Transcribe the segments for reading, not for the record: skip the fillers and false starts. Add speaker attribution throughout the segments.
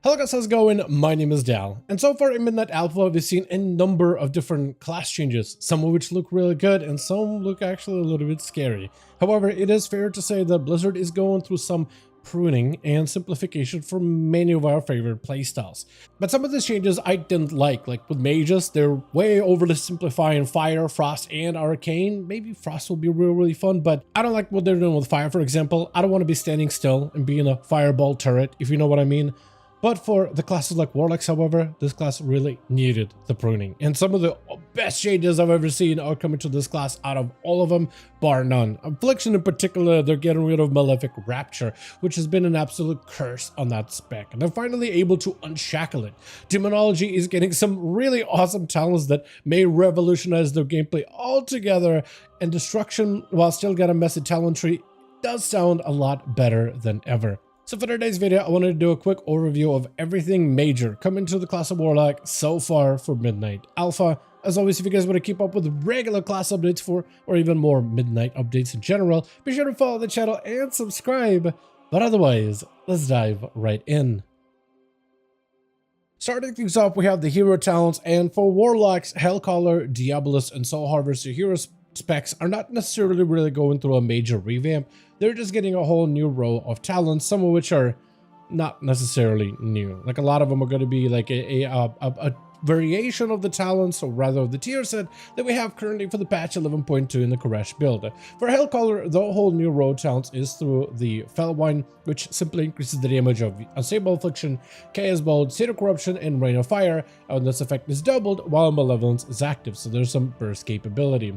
Speaker 1: Hello guys, how's it going? My name is Dal, and so far in Midnight Alpha we've seen a number of different class changes, some of which look really good and some look actually a little bit scary. However, it is fair to say that Blizzard is going through some pruning and simplification for many of our favorite playstyles. But some of these changes I didn't like with mages, they're way overly simplifying Fire, Frost, and Arcane. Maybe Frost will be really fun, but I don't like what they're doing with Fire, for example. I don't want to be standing still and being a fireball turret, if you know what I mean. But for the classes like Warlocks, however, this class really needed the pruning. And some of the best changes I've ever seen are coming to this class out of all of them, bar none. Affliction in particular, they're getting rid of Malefic Rapture, which has been an absolute curse on that spec. And they're finally able to unshackle it. Demonology is getting some really awesome talents that may revolutionize their gameplay altogether. And Destruction, while still got a messy talent tree, does sound a lot better than ever. So for today's video, I wanted to do a quick overview of everything major coming to the class of Warlock so far for Midnight Alpha. As always, if you guys want to keep up with regular class updates or even more Midnight updates in general, be sure to follow the channel and subscribe. But otherwise, let's dive right in. Starting things off, we have the hero talents, and for Warlocks, Hellcaller, Diabolus, and Soul Harvester heroes specs are not necessarily really going through a major revamp. They're just getting a whole new row of talents, some of which are not necessarily new. Like a lot of them are going to be like a variation of the talents, or rather of the tier set that we have currently for the patch 11.2 in the Koresh build. For Hellcaller, the whole new row of talents is through the Fellwine, which simply increases the damage of Unstable Affliction, Chaos Bolt, State of Corruption, and Rain of Fire, and this effect is doubled while Malevolence is active, so there's some burst capability.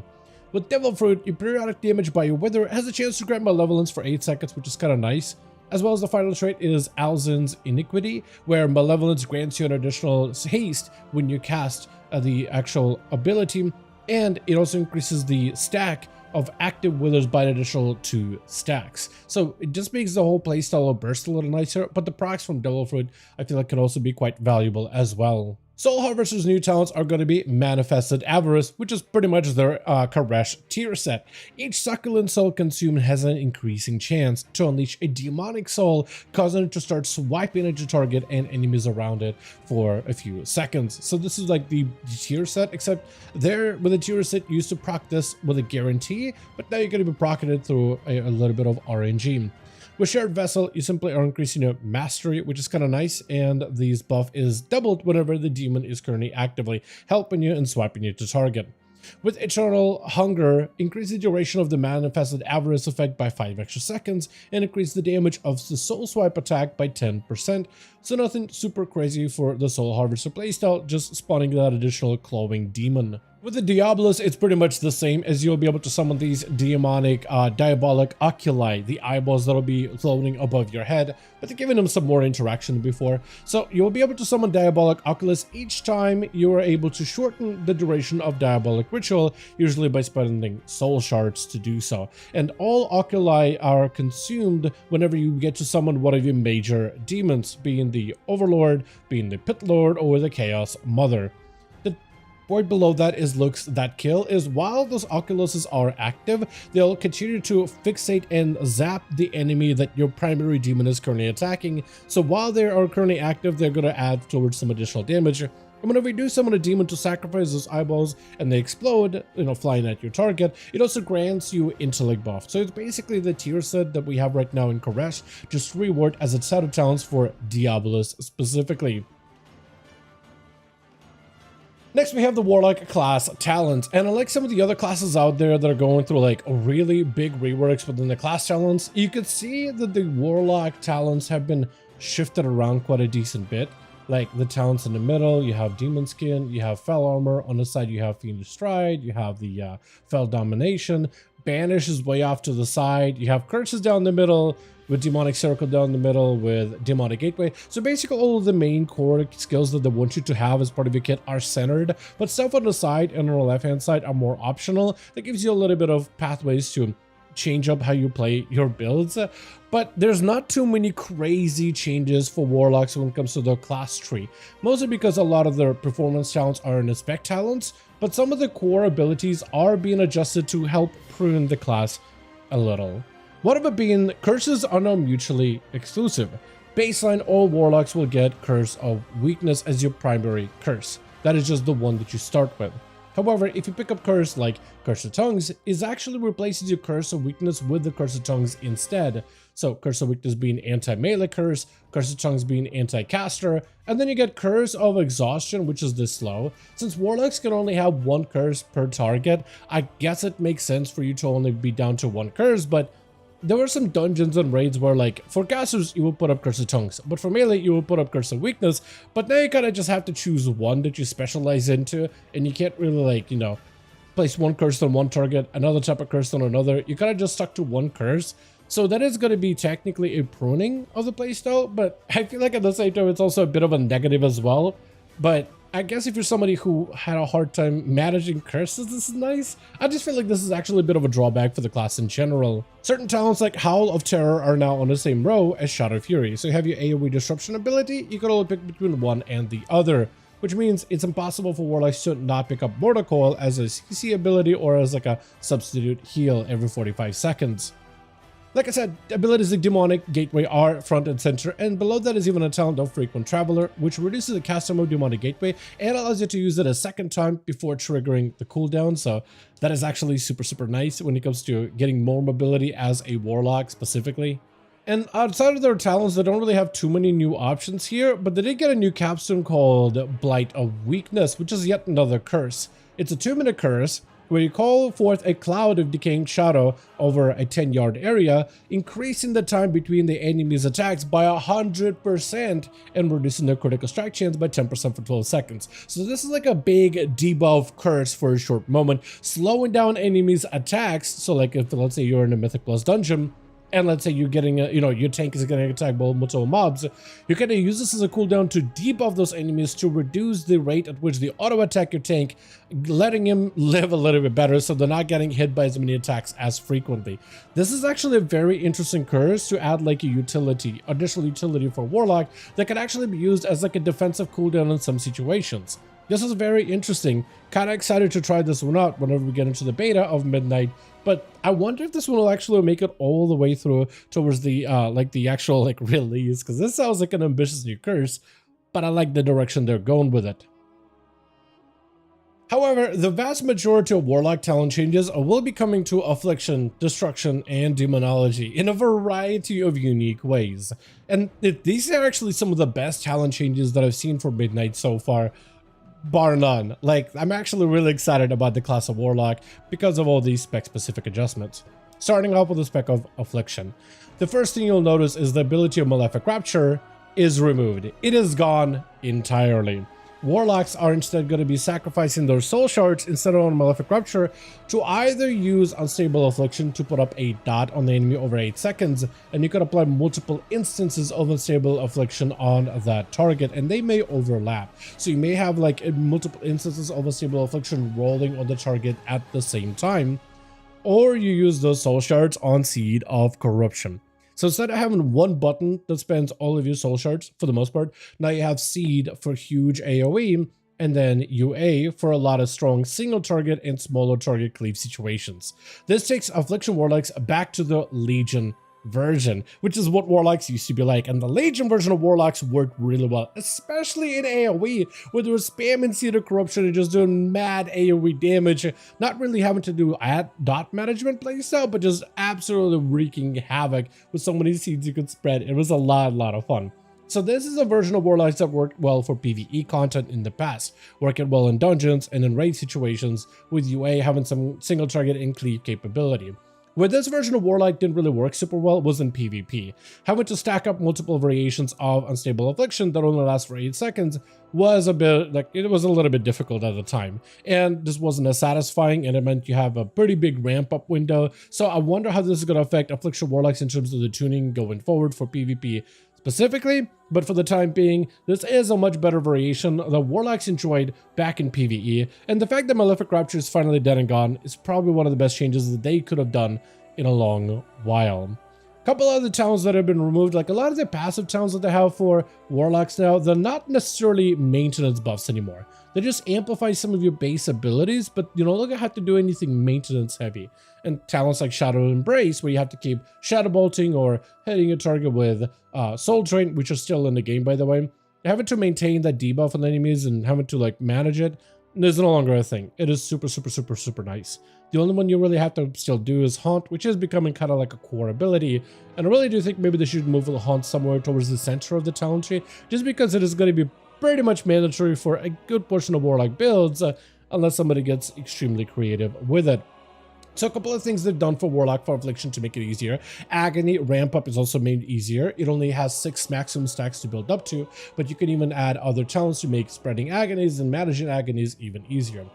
Speaker 1: With Devil Fruit, your periodic damage by your Wither has a chance to grant Malevolence for 8 seconds, which is kind of nice. As well as the final trait is Alzin's Iniquity, where Malevolence grants you an additional haste when you cast the actual ability, and it also increases the stack of active Withers by an additional 2 stacks. So it just makes the whole playstyle of Burst a little nicer, but the procs from Devil Fruit I feel like can also be quite valuable as well. Soul Harvester's new talents are going to be Manifested Avarice, which is pretty much their Koresh tier set. Each succulent soul consumed has an increasing chance to unleash a demonic soul, causing it to start swiping at your target and enemies around it for a few seconds. So this is like the tier set, except there with the tier set you used to proc this with a guarantee, but now you're going to be proccing it through a little bit of RNG. With Shared Vessel, you simply are increasing your mastery, which is kind of nice, and this buff is doubled whenever the demon is currently actively helping you and swiping you to target. With Eternal Hunger, increase the duration of the Manifested Avarice effect by 5 extra seconds and increase the damage of the Soul Swipe attack by 10%. So nothing super crazy for the Soul Harvester playstyle, just spawning that additional Clawing Demon. With the Diabolus, it's pretty much the same, as you'll be able to summon these demonic diabolic oculi, the eyeballs that'll be floating above your head, but they're giving them some more interaction than before. So you'll be able to summon diabolic oculus each time you are able to shorten the duration of diabolic ritual, usually by spending soul shards to do so. And all oculi are consumed whenever you get to summon one of your major demons, being the Overlord, being the Pit Lord, or the Chaos Mother. Point below that is looks that kill is while those oculuses are active, they'll continue to fixate and zap the enemy that your primary demon is currently attacking. So while they are currently active, they're going to add towards some additional damage. And whenever you do summon a demon to sacrifice those eyeballs and they explode, flying at your target, it also grants you intellect buff. So it's basically the tier set that we have right now in Koresh, just reworked as a set of talents for Diabolus specifically. Next, we have the Warlock class talents, and unlike some of the other classes out there that are going through like really big reworks within the class talents, you could see that the Warlock talents have been shifted around quite a decent bit. Like the talents in the middle, you have Demon Skin, you have Fell Armor, on the side you have Fiendish Stride, you have the Fell Domination, Banish is way off to the side, you have Curses down the middle, with Demonic Circle down the middle, with Demonic Gateway. So basically all of the main core skills that they want you to have as part of your kit are centered, but stuff on the side and on the left hand side are more optional. That gives you a little bit of pathways to change up how you play your builds. But there's not too many crazy changes for Warlocks when it comes to their class tree, mostly because a lot of their performance talents are in the spec talents, but some of the core abilities are being adjusted to help prune the class a little. One of it being curses are now mutually exclusive. Baseline, all Warlocks will get Curse of Weakness as your primary curse. That is just the one that you start with. However, if you pick up curse like Curse of Tongues, it actually replaces your Curse of Weakness with the Curse of Tongues instead. So Curse of Weakness being anti-melee curse, Curse of Tongues being anti-caster, and then you get Curse of Exhaustion, which is this slow. Since Warlocks can only have one curse per target, I guess it makes sense for you to only be down to one curse, but there were some dungeons and raids where, like, for casters, you will put up Curse of Tongues, but for melee, you will put up Curse of Weakness, but now you kind of just have to choose one that you specialize into, and you can't really, like, you know, place one curse on one target, another type of curse on another. You kind of just stuck to one curse. So that is going to be technically a pruning of the playstyle, but I feel like at the same time, it's also a bit of a negative as well. But I guess if you're somebody who had a hard time managing curses, this is nice. I just feel like this is actually a bit of a drawback for the class in general. Certain talents like Howl of Terror are now on the same row as Shadow Fury. So you have your AoE Disruption ability, you can only pick between one and the other, which means it's impossible for Warlocks to not pick up Mortal Coil as a CC ability or as like a substitute heal every 45 seconds. Like I said, abilities like Demonic Gateway are front and center, and below that is even a talent of Frequent Traveler, which reduces the cast time of Demonic Gateway and allows you to use it a second time before triggering the cooldown. So that is actually super nice when it comes to getting more mobility as a Warlock specifically. And outside of their talents, they don't really have too many new options here, but they did get a new capstone called Blight of Weakness, which is yet another curse. It's a 2-minute curse, where you call forth a cloud of decaying shadow over a 10-yard area, increasing the time between the enemy's attacks by 100% and reducing their critical strike chance by 10% for 12 seconds. So this is like a big debuff curse for a short moment, slowing down enemies' attacks. So like if, let's say, you're in a Mythic Plus dungeon, and let's say you're getting a, your tank is getting attacked by multiple mobs, you can use this as a cooldown to debuff those enemies to reduce the rate at which they auto attack your tank, letting him live a little bit better so they're not getting hit by as many attacks as frequently. This is actually a very interesting curse to add like a utility, additional utility for Warlock that can actually be used as like a defensive cooldown in some situations. This is very interesting. Kind of excited to try this one out whenever we get into the beta of Midnight, but I wonder if this one will actually make it all the way through towards the actual release, because this sounds like an ambitious new curse, but I like the direction they're going with it. However, the vast majority of Warlock talent changes will be coming to Affliction, Destruction, and Demonology in a variety of unique ways. And these are actually some of the best talent changes that I've seen for Midnight so far, bar none. Like, I'm actually really excited about the class of Warlock because of all these spec-specific adjustments. Starting off with the spec of Affliction. The first thing you'll notice is the ability of Malefic Rapture is removed. It is gone entirely. Warlocks are instead going to be sacrificing their soul shards instead of on Malefic Rupture to either use Unstable Affliction to put up a dot on the enemy over 8 seconds, and you can apply multiple instances of Unstable Affliction on that target, and they may overlap. So you may have like multiple instances of Unstable Affliction rolling on the target at the same time, or you use those soul shards on Seed of Corruption. So instead of having one button that spends all of your soul shards, for the most part, now you have Seed for huge AoE, and then UA for a lot of strong single target and smaller target cleave situations. This takes Affliction Warlocks back to the Legion version, which is what Warlocks used to be like, and the Legion version of Warlocks worked really well, especially in AoE, where they were spamming Seed of Corruption and just doing mad AoE damage, not really having to do dot management playstyle, but just absolutely wreaking havoc with so many seeds you could spread. It was a lot of fun. So this is a version of Warlocks that worked well for PvE content in the past, working well in dungeons and in raid situations, with UA having some single target and cleave capability. Where this version of Warlock didn't really work super well was in PvP. Having to stack up multiple variations of Unstable Affliction that only lasts for 8 seconds was a little bit difficult at the time. And this wasn't as satisfying, and it meant you have a pretty big ramp up window. So I wonder how this is going to affect Affliction Warlocks in terms of the tuning going forward for PvP specifically, but for the time being, this is a much better variation that Warlocks enjoyed back in PvE, and the fact that Malefic Rapture is finally dead and gone is probably one of the best changes that they could have done in a long while. Couple other talents that have been removed, like a lot of the passive talents that they have for Warlocks now, they're not necessarily maintenance buffs anymore. They just amplify some of your base abilities, but you don't have to do anything maintenance heavy. And talents like Shadow Embrace, where you have to keep Shadow Bolting or hitting a target with Soul Drain, which are still in the game, by the way. Having to maintain that debuff on enemies and having to like manage it is no longer a thing. It is super, super, super, super nice. The only one you really have to still do is Haunt, which is becoming kind of like a core ability. And I really do think maybe they should move the Haunt somewhere towards the center of the talent tree, just because it is going to be pretty much mandatory for a good portion of Warlock builds, unless somebody gets extremely creative with it. So a couple of things they've done for Warlock for Affliction to make it easier. Agony ramp up is also made easier. It only has 6 maximum stacks to build up to, but you can even add other talents to make spreading agonies and managing agonies even easier.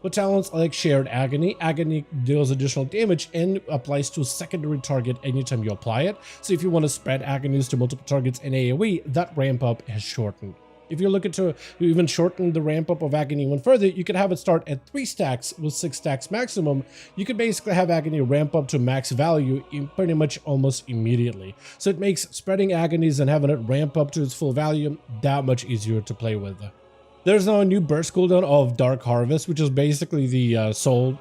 Speaker 1: With talents like Shared Agony, Agony deals additional damage and applies to a secondary target anytime you apply it. So if you want to spread agonies to multiple targets in AoE, that ramp up has shortened. If you're looking to even shorten the ramp up of Agony even further, you could have it start at 3 stacks with 6 stacks maximum. You could basically have Agony ramp up to max value in pretty much almost immediately. So it makes spreading Agonies and having it ramp up to its full value that much easier to play with. There's now a new burst cooldown of Dark Harvest, which is basically the soul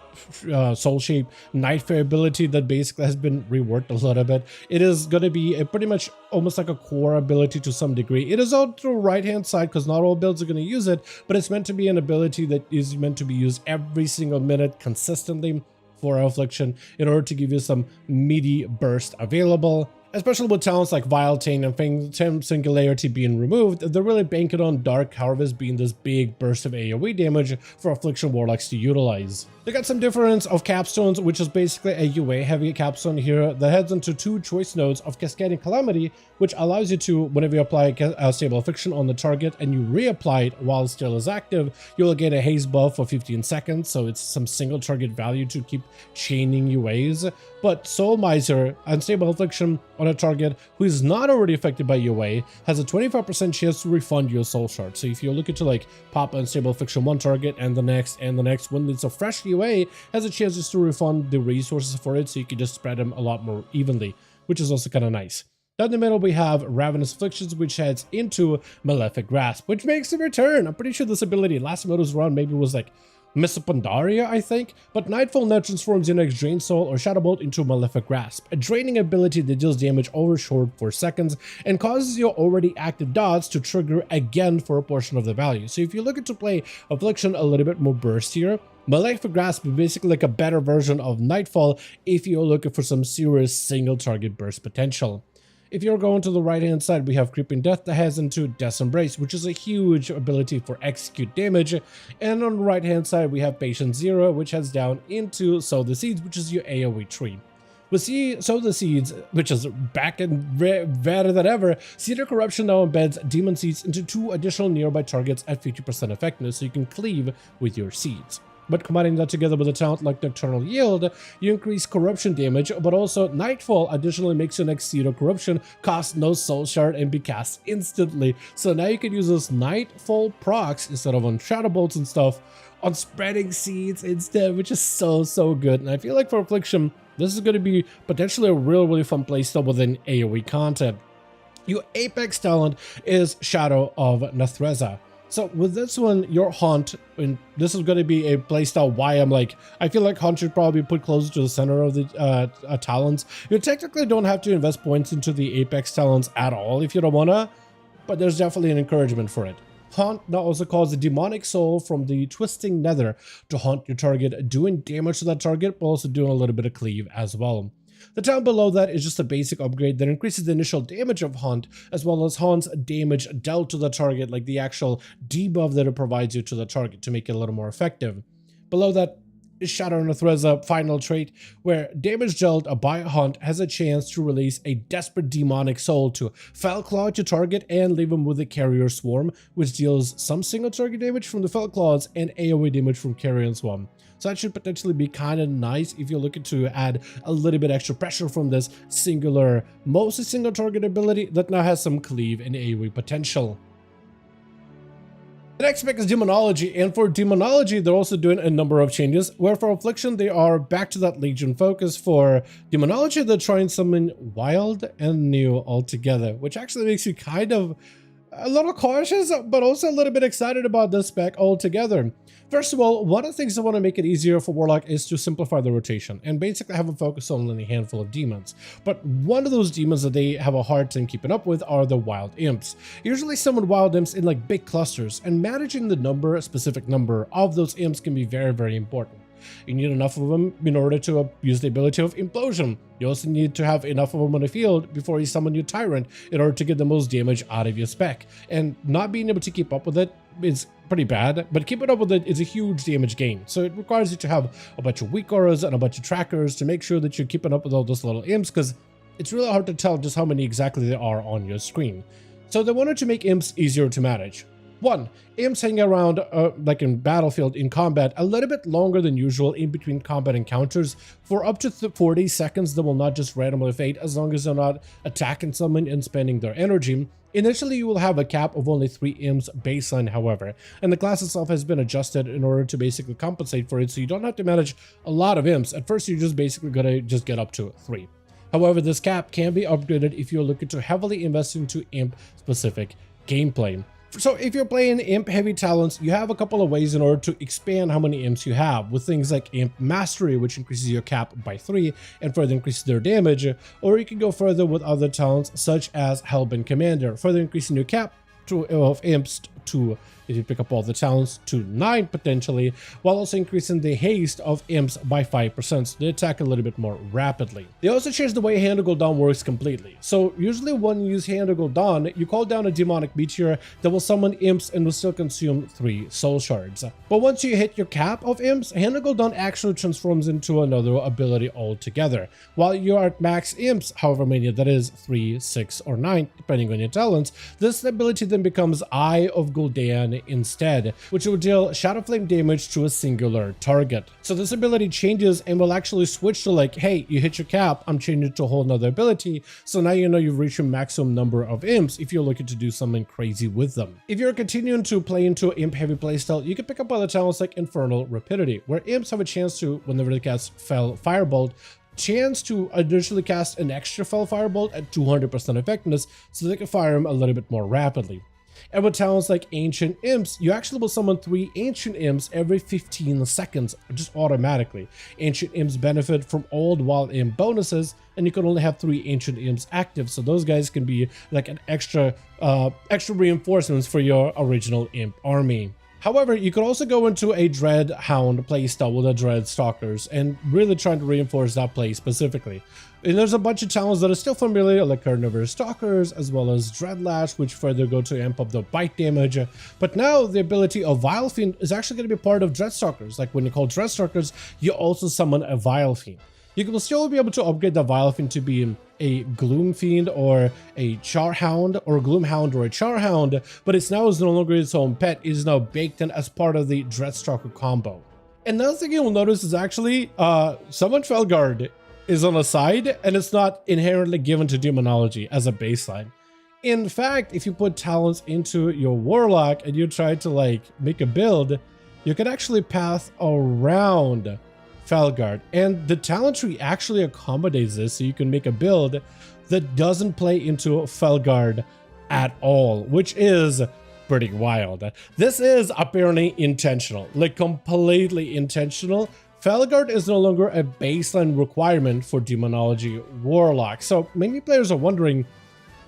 Speaker 1: shape Nightfare ability that basically has been reworked a little bit. It is going to be a pretty much almost like a core ability to some degree. It is on the right hand side because not all builds are going to use it, but it's meant to be an ability that is meant to be used every single minute consistently for Affliction in order to give you some meaty burst available. Especially with talents like Vile Taint and Phantom Singularity being removed, they're really banking on Dark Harvest being this big burst of AoE damage for Affliction Warlocks to utilize. They got some difference of capstones, which is basically a UA heavy capstone here that heads into 2 choice nodes of Cascading Calamity, which allows you to, whenever you apply a Stable Affliction on the target and you reapply it while it still is active, you'll get a haze buff for 15 seconds, so it's some single target value to keep chaining UAs. But Soul Miser, Unstable Affliction on a target who is not already affected by UA, has a 25% chance to refund your soul shard. So if you're looking to like pop Unstable Affliction one target and the next when it's a fresh UA, has a chance just to refund the resources for it, so you can just spread them a lot more evenly, which is also kind of nice. Down in the middle, we have Ravenous Afflictions, which heads into Malefic Grasp, which makes a return. I'm pretty sure this ability last time it was around, maybe it was like Miss Pandaria, I think, but Nightfall now transforms your next Drain Soul or Shadow Bolt into Malefic Grasp, a draining ability that deals damage over short 4 seconds and causes your already active dots to trigger again for a portion of the value. So if you're looking to play Affliction a little bit more burstier, Malefic Grasp is basically like a better version of Nightfall if you're looking for some serious single target burst potential. If you're going to the right hand side, we have Creeping Death that heads into Death's Embrace, which is a huge ability for execute damage. And on the right hand side, we have Patient Zero, which heads down into Sow the Seeds, which is your AoE tree. With Sow the Seeds, which is back and better than ever, Cedar Corruption now embeds Demon Seeds into 2 additional nearby targets at 50% effectiveness, so you can cleave with your seeds. But combining that together with a talent like Nocturnal Yield, you increase corruption damage, but also Nightfall additionally makes your next Cedar Corruption cost no soul shard and be cast instantly. So now you can use those Nightfall procs instead of on Shadow Bolts and stuff, on spreading seeds instead, which is so good. And I feel like for Affliction, this is going to be potentially a really fun playstyle within AoE content. Your Apex talent is Shadow of Nathreza. So with this one, your Haunt, and this is going to be a playstyle why I'm like, I feel like Haunt should probably be put closer to the center of the talents. You technically don't have to invest points into the Apex talents at all if you don't want to, but there's definitely an encouragement for it. Haunt now also calls the demonic soul from the twisting nether to haunt your target, doing damage to that target, but also doing a little bit of cleave as well. The talent below that is just a basic upgrade that increases the initial damage of Haunt, as well as Haunt's damage dealt to the target, like the actual debuff that it provides you to the target to make it a little more effective. Below that is Shadow Nathreza final trait, where damage dealt by Haunt has a chance to release a desperate demonic soul to Fell Claw to target and leave him with a Carrier Swarm, which deals some single target damage from the Fell Claws and AoE damage from Carrion Swarm. So that should potentially be kind of nice if you're looking to add a little bit extra pressure from this singular, mostly single target ability that now has some cleave and AoE potential. The next spec is Demonology, and for Demonology, they're also doing a number of changes, where for Affliction, they are back to that Legion focus. For Demonology, they're trying something wild and new altogether, which actually makes you kind of a little cautious, but also a little bit excited about this spec altogether. First of all, one of the things that want to make it easier for Warlock is to simplify the rotation and basically have a focus on only a handful of demons. But one of those demons that they have a hard time keeping up with are the Wild Imps. Usually summon Wild Imps in like big clusters, and managing the number, a specific number of those imps can be very, very important. You need enough of them in order to use the ability of Implosion. You also need to have enough of them on the field before you summon your Tyrant in order to get the most damage out of your spec. And not being able to keep up with it is pretty bad, but keeping up with it is a huge damage gain. So it requires you to have a bunch of weak auras and a bunch of trackers to make sure that you're keeping up with all those little imps, because it's really hard to tell just how many exactly there are on your screen. So they wanted to make imps easier to manage. 1. Imps hang around, like in Battlefield, in combat, a little bit longer than usual in between combat encounters. For up to 40 seconds, they will not just randomly fade as long as they're not attacking someone and spending their energy. Initially, you will have a cap of only 3 imps baseline, however, and the class itself has been adjusted in order to basically compensate for it, so you don't have to manage a lot of imps. At first, you're just basically gonna just get up to 3. However, this cap can be upgraded if you're looking to heavily invest into imp-specific gameplay. So if you're playing imp heavy talents, you have a couple of ways in order to expand how many imps you have, with things like imp mastery, which increases your cap by 3 and further increases their damage, or you can go further with other talents such as Hellbent Commander, further increasing your cap of imps to, if you pick up all the talents, to 9 potentially, while also increasing the haste of imps by 5%, so they attack a little bit more rapidly. They also changed the way Hand of Gul'dan works completely. So usually when you use Hand of Gul'dan, you call down a demonic meteor that will summon imps and will still consume 3 soul shards. But once you hit your cap of imps, Hand of Gul'dan actually transforms into another ability altogether. While you're at max imps, however many that is, 3, 6, or 9, depending on your talents, this ability then becomes Eye of Gul'dan instead, which will deal Shadow Flame damage to a singular target. So this ability changes and will actually switch to like, hey, you hit your cap, I'm changing it to a whole nother ability, so now you know you've reached your maximum number of imps if you're looking to do something crazy with them. If you're continuing to play into imp heavy playstyle, you can pick up other talents like Infernal Rapidity, where imps have a chance to, whenever they cast Fel Firebolt, chance to initially cast an extra Fel Firebolt at 200% effectiveness, so they can fire them a little bit more rapidly. And with talents like Ancient Imps, you actually will summon 3 Ancient Imps every 15 seconds, just automatically. Ancient Imps benefit from old Wild Imp bonuses, and you can only have 3 Ancient Imps active, so those guys can be like an extra reinforcements for your original Imp army. However, you could also go into a Dread Hound playstyle with the Dread Stalkers and really trying to reinforce that play specifically. And there's a bunch of talents that are still familiar, like Carnivorous Stalkers, as well as Dreadlash, which further go to amp up the bite damage. But now the ability of Vile Fiend is actually going to be part of Dreadstalkers. Like when you call Dreadstalkers, you also summon a Vile Fiend. You will still be able to upgrade the Vile Fiend to be a Gloom Fiend or a Charhound, or a Gloomhound or a Charhound, but it's now no longer its own pet. It is now baked in as part of the Dreadstalker combo. Another thing you'll notice is actually Summon Felguard is on a side, and it's not inherently given to Demonology as a baseline. In fact, if you put talents into your Warlock and you try to like make a build, you can actually path around Felguard, and the talent tree actually accommodates this, so you can make a build that doesn't play into Felguard at all, which is pretty wild. This is apparently intentional, like completely intentional. Felguard is no longer a baseline requirement for Demonology Warlock, so many players are wondering,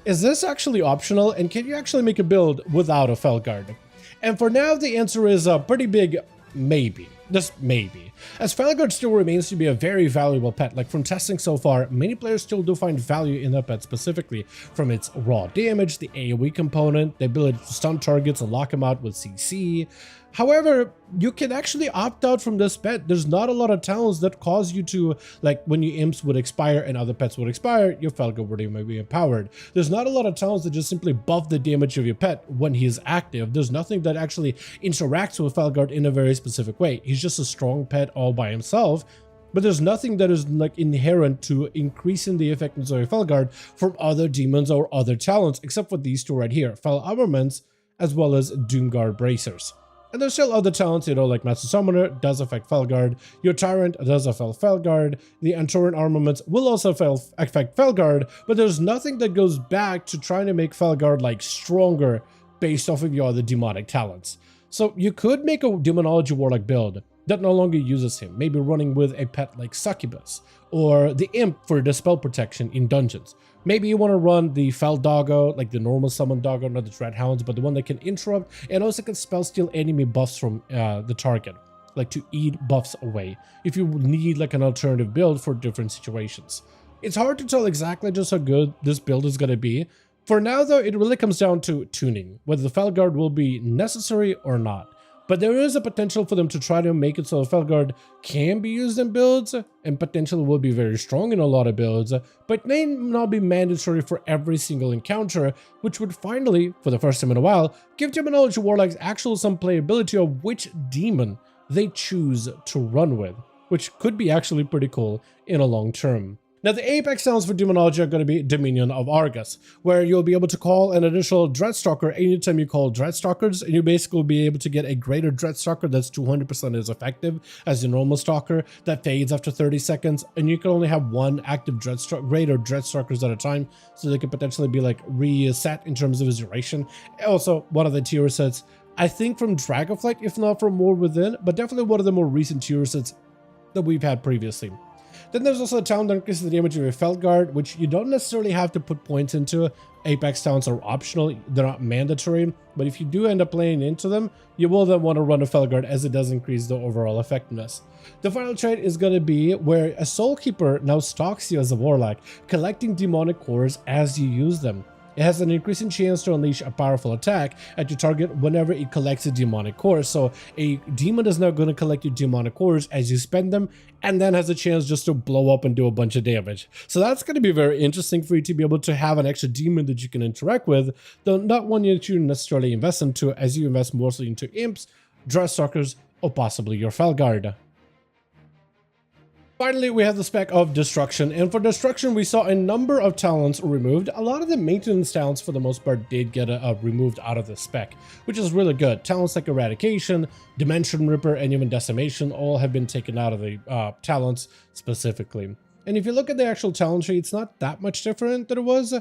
Speaker 1: is this actually optional, and can you actually make a build without a Felguard? And for now, the answer is a pretty big maybe. Just maybe. As Felguard still remains to be a very valuable pet, like from testing so far, many players still do find value in that pet specifically, from its raw damage, the AoE component, the ability to stun targets and lock them out with CC. However, you can actually opt out from this pet. There's not a lot of talents that cause you to, like when your imps would expire and other pets would expire, your Felguard would be empowered. There's not a lot of talents that just simply buff the damage of your pet when he is active. There's nothing that actually interacts with Felguard in a very specific way. He's just a strong pet all by himself, but there's nothing that is like inherent to increasing the effectiveness of your Felguard from other demons or other talents, except for these two right here, Fel Armaments as well as Doomguard bracers. And there's still other talents, you know, like Master Summoner does affect Felguard, your Tyrant does affect Felguard, the Antoran armaments will also affect Felguard, but there's nothing that goes back to trying to make Felguard like stronger based off of your other demonic talents. So you could make a Demonology Warlock build that no longer uses him, maybe running with a pet like Succubus, or the Imp for Dispel protection in dungeons. Maybe you want to run the Fel Doggo, like the normal summon Doggo, not the Dreadhounds, but the one that can interrupt and also can spell steal enemy buffs from the target, like to eat buffs away, if you need like an alternative build for different situations. It's hard to tell exactly just how good this build is going to be. For now though, it really comes down to tuning, whether the Felguard will be necessary or not. But there is a potential for them to try to make it so Felguard can be used in builds, and potentially will be very strong in a lot of builds, but may not be mandatory for every single encounter, which would finally, for the first time in a while, give Demonology Warlocks actual some playability of which demon they choose to run with, which could be actually pretty cool in a long term. Now, the apex talents for Demonology are going to be Dominion of Argus, where you'll be able to call an additional Dreadstalker anytime you call Dreadstalkers, and you basically will be able to get a greater Dreadstalker that's 200% as effective as your normal Stalker, that fades after 30 seconds, and you can only have one active greater Dreadstalkers at a time, so they could potentially be like reset in terms of his duration. Also, one of the tier sets, I think from Dragonflight, if not from War Within, but definitely one of the more recent tier sets that we've had previously. Then there's also a talent that increases the damage of your Felguard, which you don't necessarily have to put points into. Apex talents are optional, they're not mandatory, but if you do end up playing into them, you will then want to run a Felguard as it does increase the overall effectiveness. The final trait is going to be where a Soul Keeper now stalks you as a Warlock, collecting demonic cores as you use them. It has an increasing chance to unleash a powerful attack at your target whenever it collects a demonic core. So a demon is now going to collect your demonic cores as you spend them, and then has a chance just to blow up and do a bunch of damage. So that's going to be very interesting for you to be able to have an extra demon that you can interact with, though not one that you necessarily invest into, as you invest mostly into Imps, Dreadstalkers, or possibly your Felguard. Finally, we have the spec of Destruction, and for Destruction, we saw a number of talents removed. A lot of the maintenance talents, for the most part, did get removed out of the spec, which is really good. Talents like Eradication, Dimension Ripper, and even Decimation all have been taken out of the talents specifically. And if you look at the actual talent tree, it's not that much different than it was,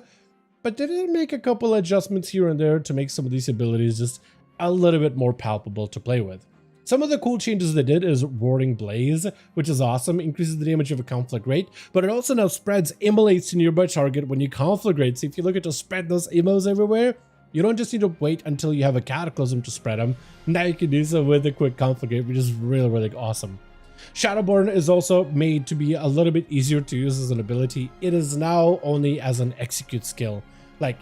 Speaker 1: but they did make a couple adjustments here and there to make some of these abilities just a little bit more palpable to play with. Some of the cool changes they did is Roaring Blaze, which is awesome, increases the damage of a conflagrate, but it also now spreads Immolates to nearby target when you conflagrate. So if you look at just spread those Immos everywhere, you don't just need to wait until you have a Cataclysm to spread them. Now you can do so with a quick conflagrate, which is really, really awesome. Shadowborn is also made to be a little bit easier to use as an ability. It is now only as an execute skill.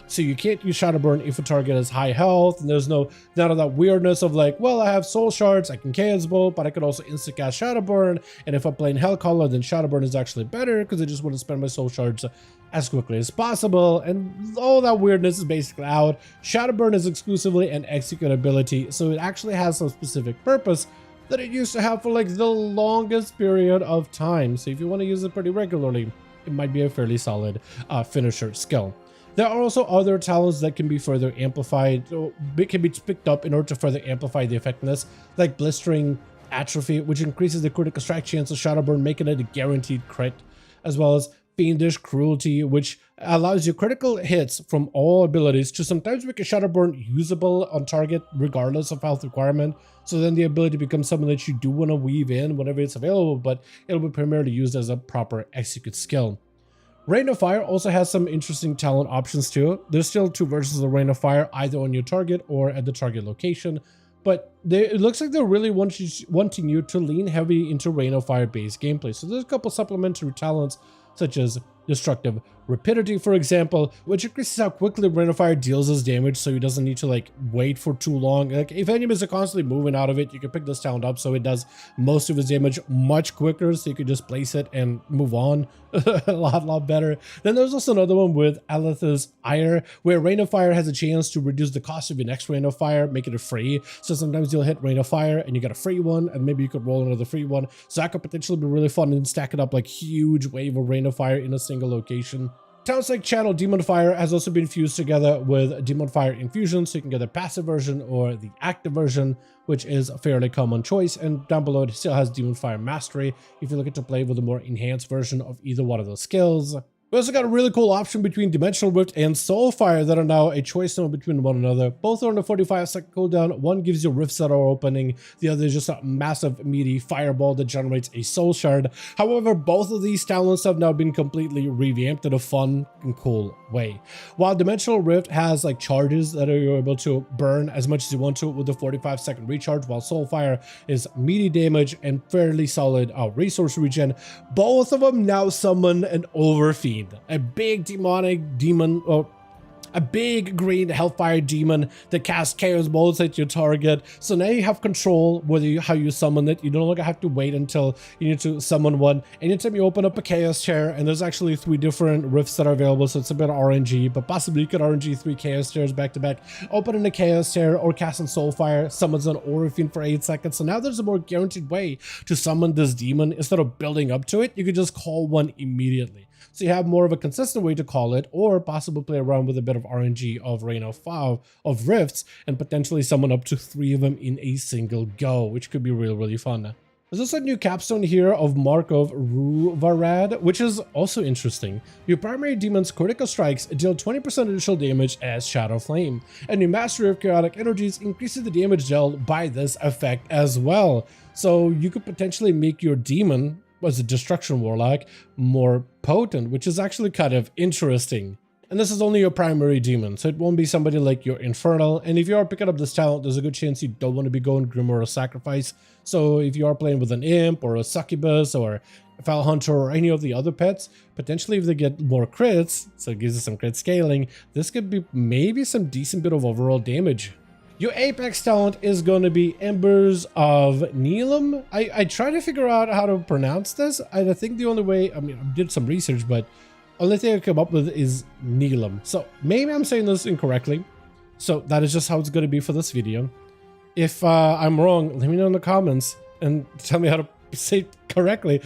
Speaker 1: So you can't use Shadowburn if a target has high health, and there's none of that weirdness of like, well, I have soul shards, I can Chaos Bolt, but I could also instant cast Shadowburn, and if I'm playing Hellcaller, then Shadowburn is actually better because I just want to spend my soul shards as quickly as possible, and all that weirdness is basically out. Shadowburn is exclusively an execute ability, so it actually has some specific purpose that it used to have for like the longest period of time. So if you want to use it pretty regularly, it might be a fairly solid finisher skill. There are also other talents that can be further amplified, or can be picked up in order to further amplify the effectiveness, like Blistering Atrophy, which increases the critical strike chance of Shadowburn, making it a guaranteed crit, as well as Fiendish Cruelty, which allows you critical hits from all abilities to sometimes make a Shadowburn usable on target regardless of health requirement. So then the ability becomes something that you do want to weave in whenever it's available, but it'll be primarily used as a proper execute skill. Rain of Fire also has some interesting talent options too. There's still two versions of Rain of Fire, either on your target or at the target location, but it looks like they're really wanting you to lean heavy into Rain of Fire based gameplay. So there's a couple supplementary talents such as Destructive Rapidity, for example, which increases how quickly Rain of Fire deals his damage, so he doesn't need to like wait for too long. Like if enemies are constantly moving out of it, you can pick this talent up so it does most of his damage much quicker, so you can just place it and move on a lot better. Then there's also another one with Aleth's Ire, where Rain of Fire has a chance to reduce the cost of your next Rain of Fire, making it free. So sometimes you'll hit Rain of Fire and you get a free one, and maybe you could roll another free one. So that could potentially be really fun and stack it up like huge wave of Rain of Fire in a single location. Talents like Channel Demon Fire has also been fused together with Demon Fire Infusion, so you can get the passive version or the active version, which is a fairly common choice. And down below it still has Demon Fire Mastery if you're looking to play with a more enhanced version of either one of those skills. We also got a really cool option between Dimensional Rift and Soulfire that are now a choice now between one another. Both are on a 45-second cooldown. One gives you rifts that are opening. The other is just a massive, meaty fireball that generates a soul shard. However, both of these talents have now been completely revamped in a fun and cool way. While Dimensional Rift has like charges that you're able to burn as much as you want to with the 45-second recharge, while Soulfire is meaty damage and fairly solid resource regen, both of them now summon an Overfiend. A big demonic demon, or a big green hellfire demon that casts chaos bolts at your target. So now you have control whether how you summon it. You no longer have to wait until you need to summon one. Anytime you open up a chaos chair, and there's actually 3 different rifts that are available, so it's a bit RNG, but possibly you could RNG 3 chaos chairs back to back. Opening a chaos chair or casting Soulfire summons an Orifin for 8 seconds. So now there's a more guaranteed way to summon this demon. Instead of building up to it, you could just call one immediately. So you have more of a consistent way to call it, or possibly play around with a bit of RNG of Reign of Fire of Rifts and potentially summon up to 3 of them in a single go, which could be really fun. There's also a new capstone here of Mark of Ruvarad, which is also interesting. Your primary demon's critical strikes deal 20% additional damage as Shadow Flame, and your Mastery of Chaotic Energies increases the damage dealt by this effect as well. So you could potentially make your demon as a Destruction Warlock more potent, which is actually kind of interesting. And this is only your primary demon, so it won't be somebody like your Infernal. And if you are picking up this talent, there's a good chance you don't want to be going Grimoire or Sacrifice. So if you are playing with an Imp or a Succubus or a Foul Hunter or any of the other pets, potentially if they get more crits, so it gives you some crit scaling, this could be maybe some decent bit of overall damage. Your Apex talent is going to be Embers of Neelam. I try to figure out how to pronounce this. I think the only way, I mean, I did some research, but only thing I come up with is Neelam. So maybe I'm saying this incorrectly. So that is just how it's going to be for this video. If I'm wrong, let me know in the comments and tell me how to say it correctly.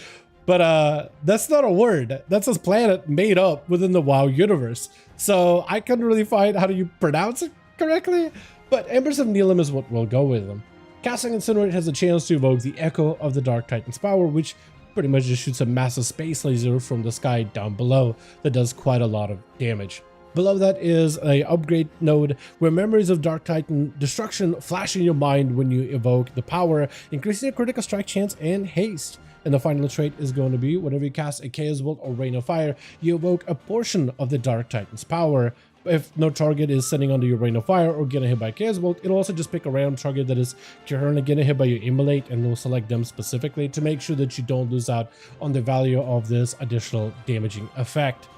Speaker 1: But that's not a word. That's a planet made up within the WoW universe. So I couldn't really find how do you pronounce it correctly. But Embers of Neelam is what we'll go with them. Casting Incinerate has a chance to evoke the Echo of the Dark Titan's power, which pretty much just shoots a massive space laser from the sky down below that does quite a lot of damage. Below that is a upgrade node where memories of Dark Titan destruction flash in your mind when you evoke the power, increasing your critical strike chance and haste. And the final trait is going to be whenever you cast a Chaos Bolt or Rain of Fire, you evoke a portion of the Dark Titan's power. If no target is sitting under your Rain of Fire or getting hit by Chaos Bolt, it'll also just pick a random target that is currently getting hit by your Immolate, and it'll select them specifically to make sure that you don't lose out on the value of this additional damaging effect.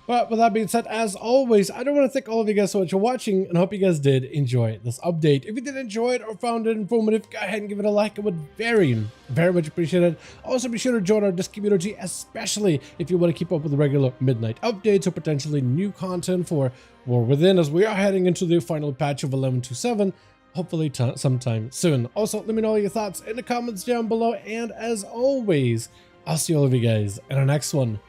Speaker 1: But with that being said, as always, I do want to thank all of you guys so much for watching and hope you guys did enjoy this update. If you did enjoy it or found it informative, go ahead and give it a like. I would very much appreciate it. Also, be sure to join our Discord community, especially if you want to keep up with the regular midnight updates or potentially new content for War Within, as we are heading into the final patch of 11.27, hopefully sometime soon. Also, let me know your thoughts in the comments down below, and as always, I'll see all of you guys in our next one.